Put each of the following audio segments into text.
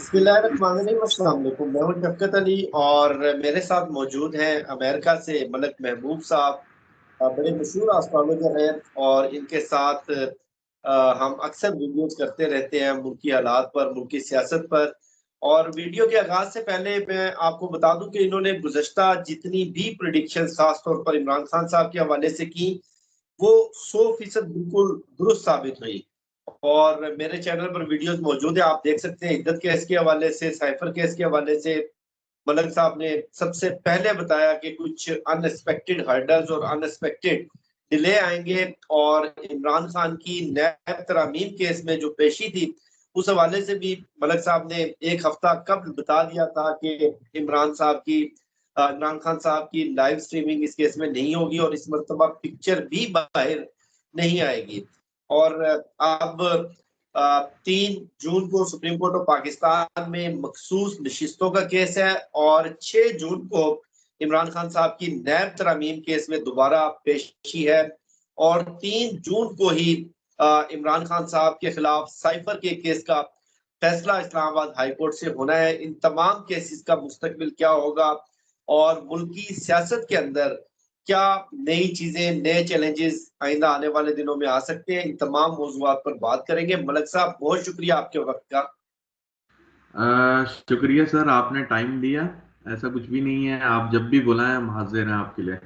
बिस्मिल्लाहिर्रहमानिर्रहीम। अस्सलाम वालेकुम। मैं हूं शफकत अली और मेरे साथ मौजूद हैं अमेरिका से मलक महबूब साहब। बड़े मशहूर एस्ट्रोलॉजर हैं और इनके साथ हम अक्सर वीडियोस करते रहते हैं मुल्की हालात पर, मुल्की सियासत पर। और वीडियो के आगाज से पहले मैं आपको बता दूं कि इन्होंने गुज़श्ता जितनी भी प्रेडिक्शन खासतौर पर इमरान खान साहब के हवाले से की, वो 100% बिल्कुल दुरुस्त साबित हुई। और मेरे चैनल पर वीडियोस मौजूद है, आप देख सकते हैं। इद्दत केस के हवाले से, साइफर केस के हवाले से मलक साहब ने सबसे पहले बताया कि कुछ अनएक्सपेक्टेड हर्डल्स और अनएक्सपेक्टेड डिले आएंगे। और इमरान खान की नैब तरामीम केस में जो पेशी थी, उस हवाले से भी मलक साहब ने एक हफ्ता कब्ल बता दिया था कि इमरान खान साहब की लाइव स्ट्रीमिंग इस केस में नहीं होगी और इस मरतबा पिक्चर भी बाहर नहीं आएगी। और अब 3 जून को सुप्रीम कोर्ट ऑफ पाकिस्तान में मखसूस नशिस्तों का केस है और 6 जून को इमरान खान साहब की नैब तरामीम केस में दोबारा पेशी है। और 3 जून को ही इमरान खान साहब के खिलाफ साइफर के केस का फैसला इस्लामाबाद हाई कोर्ट से होना है। इन तमाम केसेस का मुस्तकबिल क्या होगा और मुल्की सियासत के अंदर क्या नई चीजें, नए चैलेंजेस आइंदा आने वाले दिनों में आ सकते हैं, इन तमाम मौजूआत पर बात करेंगे। मलक साहब, बहुत शुक्रिया आपके वक्त का। शुक्रिया सर, आपने टाइम दिया। ऐसा कुछ भी नहीं है, आप जब भी बुलाएं हम हाजिर हैं आपके लिए।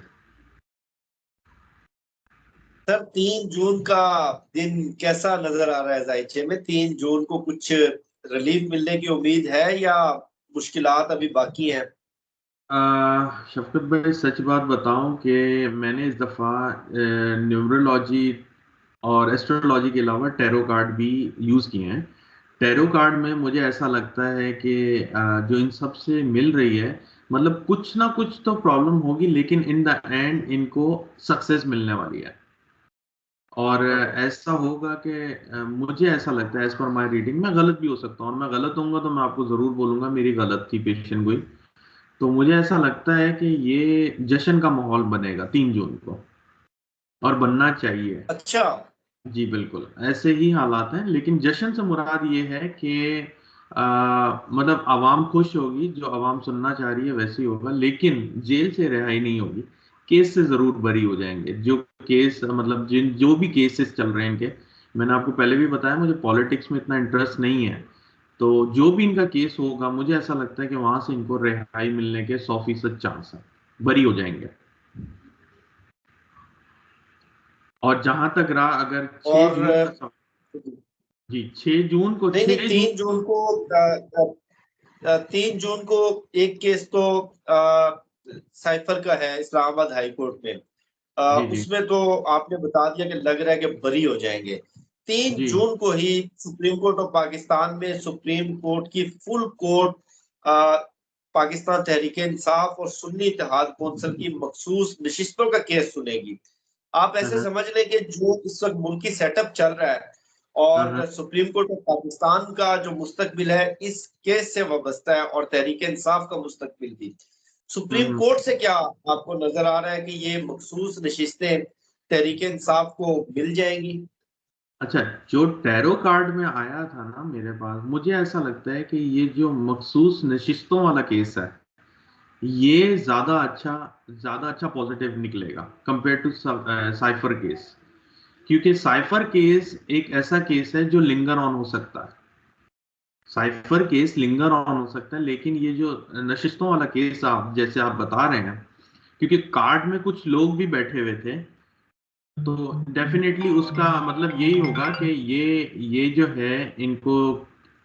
सर, 3 जून का दिन कैसा नजर आ रहा है जायचे में? 3 जून को कुछ रिलीफ मिलने की उम्मीद है या मुश्किलात अभी बाकी हैं? शफकत भाई, सच बात बताऊं कि मैंने इस दफ़ा न्यूमरोलॉजी और एस्ट्रोलॉजी के अलावा टैरो कार्ड भी यूज़ किए हैं। टैरो कार्ड में मुझे ऐसा लगता है कि जो इन सब से मिल रही है, मतलब कुछ ना कुछ तो प्रॉब्लम होगी, लेकिन इन द एंड इनको सक्सेस मिलने वाली है। और ऐसा होगा कि मुझे ऐसा लगता है, एज पर माई रीडिंग, मैं गलत भी हो सकता हूँ, और मैं गलत होऊंगा तो मैं आपको ज़रूर बोलूंगा मेरी गलत थी पेशन गोई। तो मुझे ऐसा लगता है कि ये जश्न का माहौल बनेगा 3 जून को, और बनना चाहिए। अच्छा। जी बिल्कुल, ऐसे ही हालात हैं, लेकिन जश्न से मुराद ये है कि मतलब आवाम खुश होगी, जो आवाम सुनना चाह रही है वैसे ही होगा, लेकिन जेल से रिहाई नहीं होगी। केस से जरूर बरी हो जाएंगे जो केस, मतलब जिन जो भी केसेस चल रहे हैं इनके। मैंने आपको पहले भी बताया, मुझे पॉलिटिक्स में इतना इंटरेस्ट नहीं है। तो जो भी इनका केस होगा, मुझे ऐसा लगता है कि वहां से इनको रिहाई मिलने के 100% चांस है, बरी हो जाएंगे। और जहां तक रहा, अगर 6 और जून का जी, 6 जून को, नहीं नहीं, 6 जून 3 जून को 3 जून को एक केस तो साइफर का है इस्लामाबाद हाई कोर्ट में। जी जी उसमें तो आपने बता दिया कि लग रहा है कि बरी हो जाएंगे। तीन जी। जून को ही सुप्रीम कोर्ट ऑफ पाकिस्तान में सुप्रीम कोर्ट की फुल कोर्ट पाकिस्तान तहरीक इंसाफ और सुन्नी इत्तेहाद कौंसिल की मखसूस नशिस्तों का केस सुनेगी। आप हाँ ऐसे हाँ समझ लें कि जो इस वक्त मुल्की सेटअप चल रहा है हाँ और हाँ। सुप्रीम कोर्ट ऑफ पाकिस्तान का जो मुस्तकबिल है इस केस से वाबस्ता है, और तहरीक इंसाफ का मुस्तकबिल भी। सुप्रीम हम्म। कोर्ट से क्या आपको नजर आ रहा है कि ये मखसूस नशिस्तें तहरीक इंसाफ को मिल जाएंगी? अच्छा, जो टैरो कार्ड में आया था ना मेरे पास, मुझे ऐसा लगता है कि ये जो मखसूस नशिस्तों वाला केस है, ये ज्यादा अच्छा पॉजिटिव निकलेगा कंपेयर टू साइफर केस। क्योंकि साइफर केस एक ऐसा केस है जो लिंगर ऑन हो सकता है। साइफर केस लिंगर ऑन हो सकता है, लेकिन ये जो नशिस्तों वाला केस आप जैसे आप बता रहे हैं, क्योंकि कार्ड में कुछ लोग भी बैठे हुए थे, तो डेफिनेटली उसका मतलब यही होगा कि ये जो है, इनको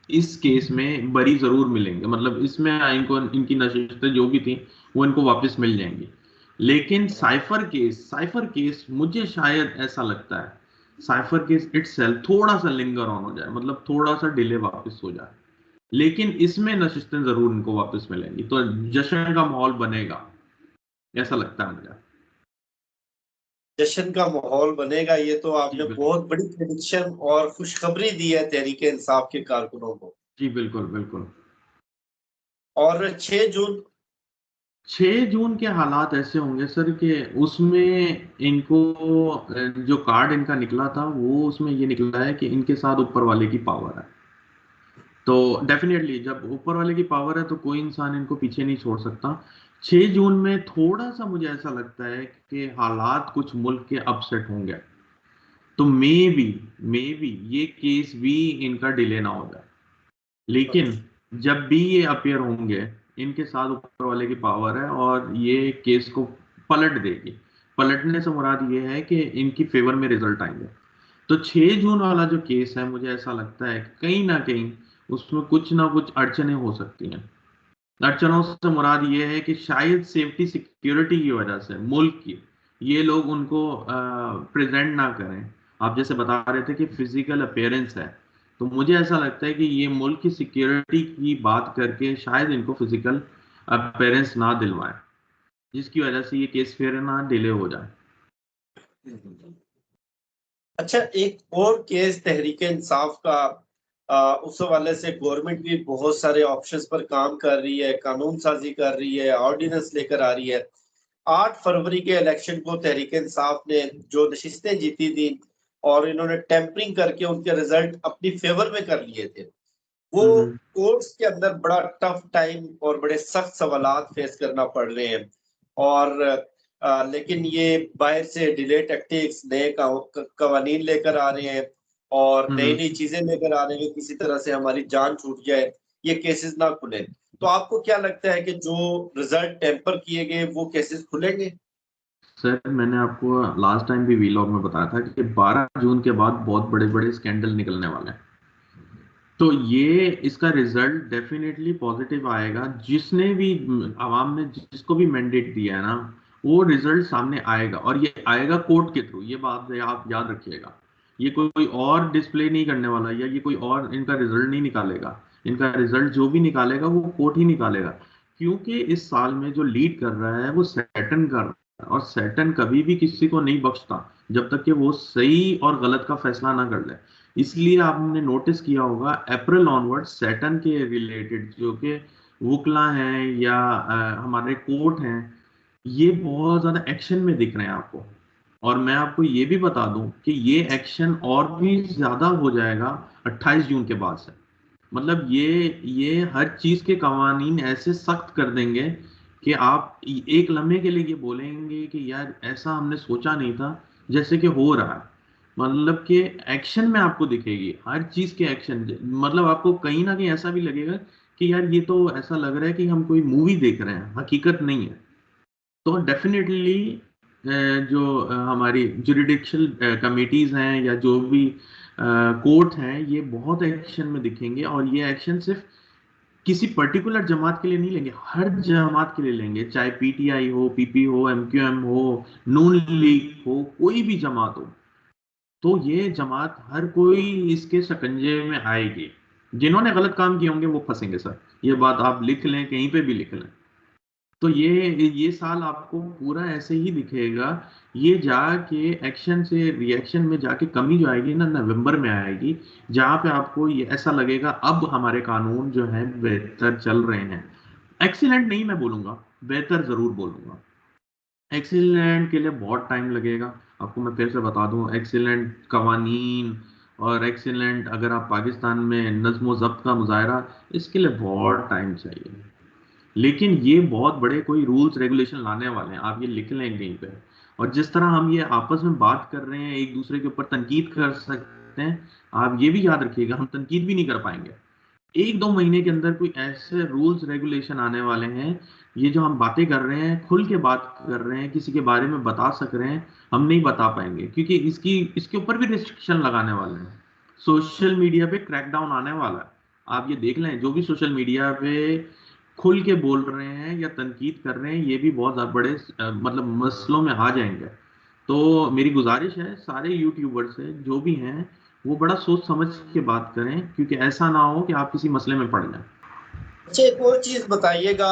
इस केस में बरी जरूर मिलेंगे, मतलब इसमें इनको इनकी नशिस्तें जो भी थी वो इनको वापस मिल जाएंगी। लेकिन साइफर केस मुझे शायद ऐसा लगता है, साइफर केस इटसेल्फ थोड़ा सा लिंगर ऑन हो जाए, मतलब थोड़ा सा डिले वापस हो जाए, लेकिन इसमें नशिस्तें जरूर इनको वापस मिलेंगी, तो जश्न का माहौल बनेगा, ऐसा लगता है मुझे। जश्न का माहौल बनेगा, ये तो जी आपने बिल्कुल। बहुत बड़ी प्रेडिक्शन और खुशखबरी दी है तहरीक इंसाफ के कारकुनों को। जी बिल्कुल बिल्कुल। और 6 जून? 6 जून के हालात ऐसे होंगे सर कि उसमें इनको जो कार्ड इनका निकला था वो उसमें ये निकला है कि इनके साथ ऊपर वाले की पावर है। तो डेफिनेटली जब ऊपर वाले की पावर है तो कोई इंसान इनको पीछे नहीं छोड़ सकता। 6 जून में थोड़ा सा मुझे ऐसा लगता है कि हालात कुछ मुल्क के अपसेट होंगे, तो मे बी ये केस भी इनका डिले ना हो जाए। लेकिन जब भी ये अपेयर होंगे, इनके साथ ऊपर वाले की पावर है और ये केस को पलट देगी। पलटने से मुराद ये है कि इनकी फेवर में रिजल्ट आएंगे। तो 6 जून वाला जो केस है, मुझे ऐसा लगता है कि कहीं ना कहीं उसमें कुछ ना कुछ अड़चने हो सकती हैं। अड़चनों से मुराद ये है कि शायद सेफ्टी सिक्योरिटी की वजह से मुल्क की ये लोग उनको प्रेजेंट ना करें। आप जैसे बता रहे थे कि फिजिकल अपेयरेंस है, तो मुझे ऐसा लगता है कि ये मुल्क की सिक्योरिटी की बात करके शायद इनको फिजिकल अपेयरेंस ना दिलवाए, जिसकी वजह से ये केस फिर ना डिले हो जाए। अच्छा, एक और केस तहरीक इंसाफ का, उस हवाले से गवर्नमेंट भी बहुत सारे ऑप्शंस पर काम कर रही है, कानून साजी कर रही है, ऑर्डिनेंस लेकर आ रही है। 8 फरवरी के इलेक्शन को तहरीक इंसाफ ने जो नशिस्तें जीती थी और इन्होंने टेम्परिंग करके उनके रिजल्ट अपनी फेवर में कर लिए थे, वो हम्म। कोर्ट्स के अंदर बड़ा टफ टाइम और बड़े सख्त सवालात फेस करना पड़ रहे हैं। और लेकिन ये बाहर से डिले टैक्टिक्स, नए कवानीन लेकर आ रहे हैं और नई हम्म। नई चीजें लेकर आ रहे हैं, किसी तरह से हमारी जान छूट जाए, ये केसेस ना खुले। तो आपको क्या लगता है कि जो रिजल्ट टेम्पर किए गए वो केसेस खुलेंगे? सर, मैंने आपको लास्ट टाइम भी वीलॉग में बताया था कि 12 जून के बाद बहुत बड़े बड़े स्कैंडल निकलने वाले हैं। तो ये इसका रिजल्ट डेफिनेटली पॉजिटिव आएगा। जिसने भी आवाम ने जिसको भी मैंडेट दिया है ना, वो रिजल्ट सामने आएगा, और ये आएगा कोर्ट के थ्रू। ये बात आप याद रखिएगा। ये कोई और डिस्प्ले नहीं करने वाला, या ये कोई और इनका रिजल्ट नहीं निकालेगा। इनका रिजल्ट जो भी निकालेगा वो कोर्ट ही निकालेगा। क्योंकि इस साल में जो लीड कर रहा है वो सैटर्न कर रहा है, और सैटर्न कभी भी किसी को नहीं बख्शता जब तक कि वो सही और गलत का फैसला ना कर ले। इसलिए आपने नोटिस किया होगा अप्रैल ऑनवर्ड सैटर्न के रिलेटेड जो कि वुकला हैं या हमारे कोर्ट हैं, ये बहुत ज्यादा एक्शन में दिख रहे हैं आपको। और मैं आपको ये भी बता दूं कि ये एक्शन और भी ज्यादा हो जाएगा 28 जून के बाद से। मतलब ये हर चीज के कवानीन ऐसे सख्त कर देंगे कि आप एक लम्हे के लिए ये बोलेंगे कि यार ऐसा हमने सोचा नहीं था, जैसे कि हो रहा है। मतलब कि एक्शन में आपको दिखेगी हर चीज के एक्शन। मतलब आपको कहीं ना कहीं ऐसा भी लगेगा कि यार ये तो ऐसा लग रहा है कि हम कोई मूवी देख रहे हैं, हकीकत नहीं है। तो डेफिनेटली जो हमारी जुरिडिक्शल कमिटीज हैं या जो भी कोर्ट हैं, ये बहुत एक्शन में दिखेंगे। और ये एक्शन सिर्फ किसी पर्टिकुलर जमात के लिए नहीं लेंगे, हर जमात के लिए लेंगे। चाहे पीटीआई हो, पीपी हो, एमक्यूएम हो, नून लीग हो, कोई भी जमात हो, तो ये जमात हर कोई इसके शिकंजे में आएगी। जिन्होंने गलत काम किए होंगे वो फंसेंगे सर। ये बात आप लिख लें, कहीं पे भी लिख लें। तो ये साल आपको पूरा ऐसे ही दिखेगा। ये जाके एक्शन से रिएक्शन में जाके कमी जो आएगी ना, नवंबर में आएगी, जहां पे आपको ये ऐसा लगेगा अब हमारे कानून जो है बेहतर चल रहे हैं। एक्सीलेंट नहीं मैं बोलूंगा, बेहतर जरूर बोलूंगा। एक्सीलेंट के लिए बहुत टाइम लगेगा। आपको मैं फिर से बता दूं, एक्सीलेंट कवानीन और एक्सीलेंट अगर आप पाकिस्तान में नज्म ज़ब्त का मुजाहरा, इसके लिए बहुत टाइम चाहिए। लेकिन ये बहुत बड़े कोई रूल्स रेगुलेशन लाने वाले हैं, आप ये लिख लें कहीं पे। और जिस तरह हम ये आपस में बात कर रहे हैं, एक दूसरे के ऊपर तनकीद कर सकते हैं, आप ये भी याद रखिएगा हम तनकीद भी नहीं कर पाएंगे। 1-2 महीने के अंदर कोई ऐसे रूल्स रेगुलेशन आने वाले हैं। ये जो हम बातें कर रहे हैं, खुल के बात कर रहे हैं, किसी के बारे में बता सक रहे हैं, हम नहीं बता पाएंगे क्योंकि इसके ऊपर भी रिस्ट्रिक्शन लगाने वाले हैं। सोशल मीडिया पे क्रैकडाउन आने वाला है। आप ये देख लें, जो भी सोशल मीडिया पे खुल के बोल रहे हैं या तनकीद कर रहे हैं, ये भी बहुत बड़े मतलब मसलों में आ जाएंगे। तो मेरी गुजारिश है सारे यूट्यूबर से, जो भी हैं, वो बड़ा सोच समझ के बात करें, क्योंकि ऐसा ना हो कि आप किसी मसले में पड़ जाएं। अच्छा, एक और चीज बताइएगा।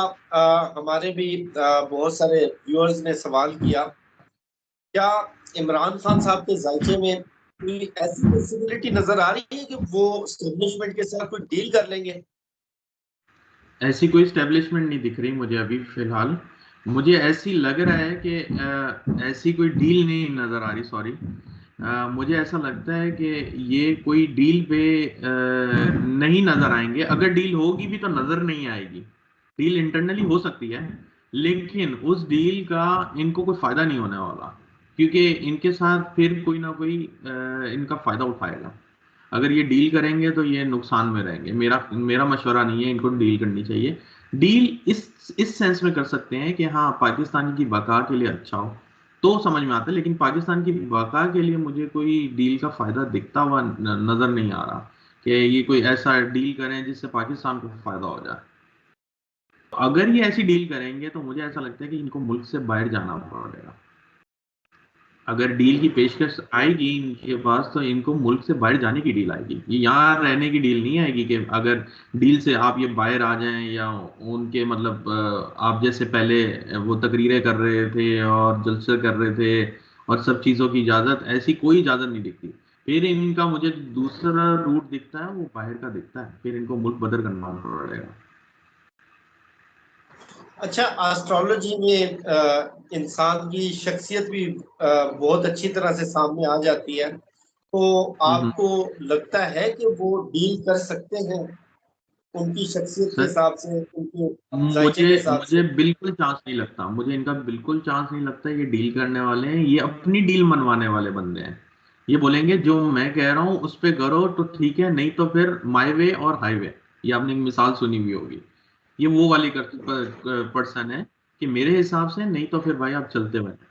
हमारे भी बहुत सारे व्यूअर्स ने सवाल किया, क्या इमरान खान साहब के जायके में कोई ऐसी पॉसिबिलिटी नजर आ रही है कि वो स्टेब्लिशमेंट के साथ कोई डील कर लेंगे? ऐसी कोई स्टेब्लिशमेंट नहीं दिख रही मुझे अभी फिलहाल। मुझे ऐसी लग रहा है कि ऐसी कोई डील नहीं नजर आ रही, सॉरी। मुझे ऐसा लगता है कि ये कोई डील पे नहीं नजर आएंगे। अगर डील होगी भी तो नजर नहीं आएगी। डील इंटरनली हो सकती है, लेकिन उस डील का इनको कोई फायदा नहीं होने वाला, क्योंकि इनके साथ फिर कोई ना कोई इनका फायदा उठाएगा। अगर ये डील करेंगे तो ये नुकसान में रहेंगे। मेरा मेरा मशवरा नहीं है इनको डील करनी चाहिए। डील इस सेंस में कर सकते हैं कि हाँ, पाकिस्तान की बका के लिए अच्छा हो तो समझ में आता है, लेकिन पाकिस्तान की बका के लिए मुझे कोई डील का फायदा दिखता हुआ नजर नहीं आ रहा कि ये कोई ऐसा डील करें जिससे पाकिस्तान को फायदा हो जाए। अगर ये ऐसी डील करेंगे तो मुझे ऐसा लगता है कि इनको मुल्क से बाहर जाना पड़ेगा। अगर डील की पेशकश आएगी इनके पास तो इनको मुल्क से बाहर जाने की डील आएगी। ये यहाँ रहने की डील नहीं आएगी कि अगर डील से आप ये बाहर आ जाएं या उनके मतलब आप जैसे पहले वो तकरीरें कर रहे थे और जलसे कर रहे थे और सब चीज़ों की इजाज़त, ऐसी कोई इजाज़त नहीं दिखती। फिर इनका मुझे दूसरा रूट दिखता है, वो बाहर का दिखता है। फिर इनको मुल्क बदल करना पड़ेगा। अच्छा, एस्ट्रोलॉजी में इंसान की शख्सियत भी बहुत अच्छी तरह से सामने आ जाती है। तो हम्म। आपको लगता है कि वो डील कर सकते हैं उनकी शख्सियत के सर, हिसाब से, उनके जायके मुझे के हिसाब मुझे से? बिल्कुल चांस नहीं लगता। मुझे इनका बिल्कुल चांस नहीं लगता। ये डील करने वाले हैं, ये अपनी डील मनवाने वाले बंदे हैं। ये बोलेंगे जो मैं कह रहा हूँ उस पे करो तो ठीक है, नहीं तो फिर माई वे और हाईवे। ये आपने एक मिसाल सुनी हुई होगी। ये वो वाली पर्सन है कि मेरे हिसाब से नहीं तो फिर भाई आप चलते बने।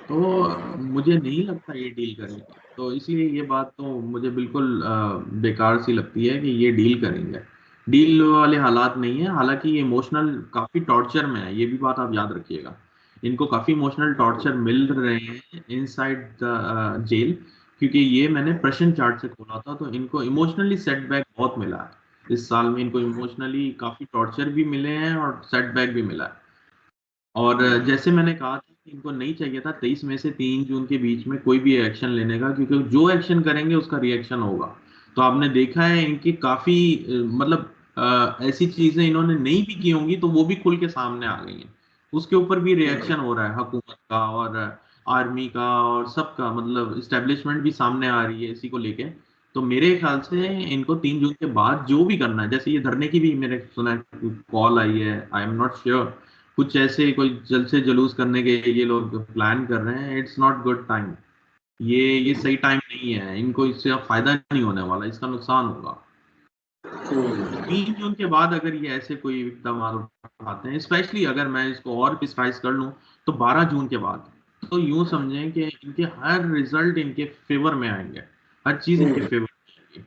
तो मुझे नहीं लगता ये डील करेंगे। तो इसलिए ये बात तो मुझे बिल्कुल बेकार सी लगती है कि ये डील करेंगे। डील वाले हालात नहीं है। हालांकि ये इमोशनल काफी टॉर्चर में है, ये भी बात आप याद रखिएगा। इनको काफी इमोशनल टॉर्चर मिल रहे हैं इनसाइड द जेल, क्योंकि ये मैंने प्रश्न चार्ट से खोला था तो इनको इमोशनली सेटबैक बहुत मिला है। इस साल में इनको इमोशनली काफी टॉर्चर भी मिले हैं और सेटबैक भी मिला है। और जैसे मैंने कहा था कि इनको नहीं चाहिए था 23 में से 3 जून के बीच में कोई भी एक्शन लेने का, क्योंकि जो एक्शन करेंगे उसका रिएक्शन होगा। तो आपने देखा है इनकी काफी मतलब ऐसी चीजें इन्होंने नहीं भी की होंगी तो वो भी खुल के सामने आ गई हैं। उसके ऊपर भी रिएक्शन हो रहा है हुकूमत का और आर्मी का और सबका, मतलब इस्टेब्लिशमेंट भी सामने आ रही है इसी को लेके। तो मेरे ख्याल से इनको 3 जून के बाद जो भी करना है, जैसे ये धरने की भी मैंने सुना कॉल आई है, आई एम नॉट श्योर, कुछ ऐसे कोई जल से जुलूस करने के ये लोग प्लान कर रहे हैं। It's not good time. ये सही टाइम नहीं है। इनको इससे अब फायदा नहीं होने वाला, इसका नुकसान होगा। तो 3 जून के बाद अगर ये ऐसे कोई इकदाम उठाते हैं, स्पेशली अगर मैं इसको और प्रिसाइज कर लूं तो 12 जून के बाद, तो यूं समझें कि इनके हर रिजल्ट इनके फेवर में आएंगे। हर चीज इनके फेवर में आएगी।